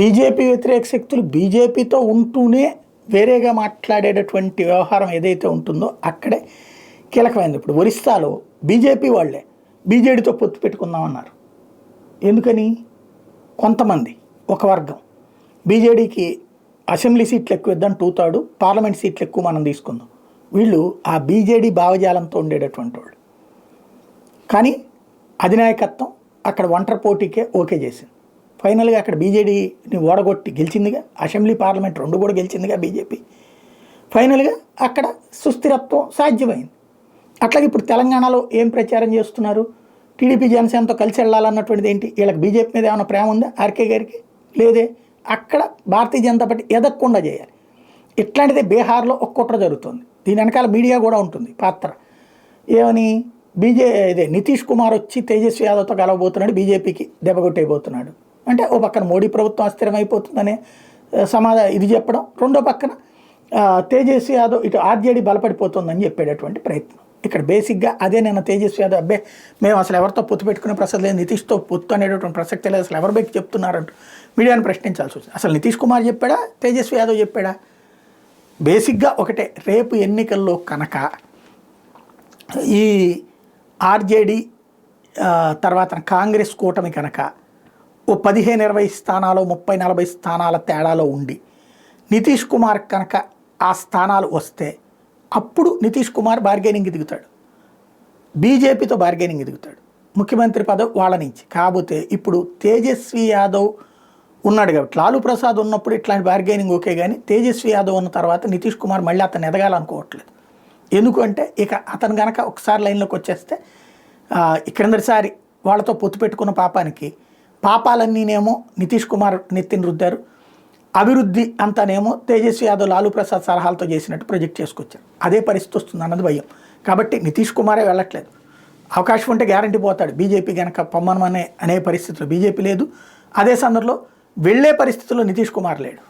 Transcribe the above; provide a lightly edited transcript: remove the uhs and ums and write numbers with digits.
BJP వ్యతిరేక శక్తులు బీజేపీతో ఉంటూనే వేరేగా మాట్లాడేటటువంటి వ్యవహారం ఏదైతే ఉంటుందో అక్కడే కీలకమైంది. ఇప్పుడు ఒరిస్సాలో బీజేపీ వాళ్ళే బీజేడీతో పొత్తు పెట్టుకుందామన్నారు. ఎందుకని? కొంతమంది ఒక వర్గం బీజేడీకి అసెంబ్లీ సీట్లు ఎక్కువ ఇద్దాం, 2/3 పార్లమెంట్ సీట్లు ఎక్కువ మనం తీసుకుందాం. వీళ్ళు ఆ బీజేడీ భావజాలంతో ఉండేటటువంటి వాళ్ళు. కానీ అధినాయకత్వం అక్కడ ఒంటరి పోటీకే ఓకే చేసింది. ఫైనల్గా అక్కడ బీజేడీని ఓడగొట్టి గెలిచిందిగా, అసెంబ్లీ పార్లమెంట్ 2 కూడా గెలిచిందిగా బీజేపీ. ఫైనల్గా అక్కడ సుస్థిరత్వం సాధ్యమైంది. అట్లాగే ఇప్పుడు తెలంగాణలో ఏం ప్రచారం చేస్తున్నారు? టీడీపీ జనసేనతో కలిసి వెళ్ళాలన్నటువంటిది ఏంటి? వీళ్ళకి బీజేపీ మీద ఏమైనా ప్రేమ ఉందా ఆర్కే గారికి? లేదే. అక్కడ భారతీయ జనతా పార్టీ ఎదగకుండా చేయాలి. ఇట్లాంటిదే బీహార్లో ఒక కుట్ర జరుగుతుంది. దీని వెనకాల మీడియా కూడా ఉంటుంది పాత్ర. ఏమని? ఇదే నితీష్ కుమార్ వచ్చి తేజస్వి యాదవ్తో కలవబోతున్నాడు, బీజేపీకి దెబ్బకొట్టేయబోతున్నాడు అంటే ఓ పక్కన మోడీ ప్రభుత్వం అస్థిరమైపోతుందనే ఇది చెప్పడం, రెండో పక్కన తేజస్వి యాదవ్ ఇటు ఆర్జేడీ బలపడిపోతుందని చెప్పేటటువంటి ప్రయత్నం. ఇక్కడ బేసిక్గా అదే. నిన్న తేజస్వి యాదవ్ అబ్బే మేము అసలు ఎవరితో పొత్తు పెట్టుకునే ప్రసక్తి లేదు, నితీష్తో పొత్తు అనేటటువంటి ప్రసక్తి లేదు, అసలు ఎవరు బెక్కి చెప్తున్నారంటూ మీడియాను ప్రశ్నించాల్సి వచ్చింది. అసలు నితీష్ కుమార్ చెప్పాడా, తేజస్వి యాదవ్ చెప్పాడా? బేసిక్గా ఒకటే. రేపు ఎన్నికల్లో కనుక ఈ ఆర్జేడీ తర్వాత కాంగ్రెస్ కూటమి కనుక ఓ 15-20 స్థానాలు 30-40 స్థానాల తేడాలో ఉండి నితీష్ కుమార్ కనుక ఆ స్థానాలు వస్తే అప్పుడు నితీష్ కుమార్ బార్గెనింగ్ దిగుతాడు, బీజేపీతో బార్గెనింగ్ దిగుతాడు, ముఖ్యమంత్రి పదవి వాళ్ళ నుంచి. కాకపోతే ఇప్పుడు తేజస్వి యాదవ్ ఉన్నాడు కాబట్టి, లాలూ ప్రసాద్ ఉన్నప్పుడు ఇట్లాంటి బార్గెనింగ్ ఓకే, కానీ తేజస్వి యాదవ్ ఉన్న తర్వాత నితీష్ కుమార్ మళ్ళీ అతను ఎదగాలనుకోవట్లేదు. ఎందుకంటే ఇక అతను కనుక ఒకసారి లైన్లోకి వచ్చేస్తే క్రిందటిసారి వాళ్ళతో పొత్తు పెట్టుకున్న పాపాలన్నీనేమో నితీష్ కుమార్ నెత్తిని రుద్దారు, అభివృద్ధి అంతానేమో తేజస్వి యాదవ్ లాలూ ప్రసాద్ సలహాలతో చేసినట్టు ప్రొజెక్ట్ చేసుకొచ్చారు. అదే పరిస్థితి వస్తుంది అన్నది భయం. కాబట్టి నితీష్ కుమారే వెళ్ళట్లేదు. అవకాశం ఉంటే గ్యారంటీ పోతాడు. బీజేపీ కనుక పొమ్మనమనే అనే పరిస్థితుల్లో బీజేపీ లేదు. అదే సందర్భంలో వెళ్ళే పరిస్థితుల్లో నితీష్ కుమార్ లేడు.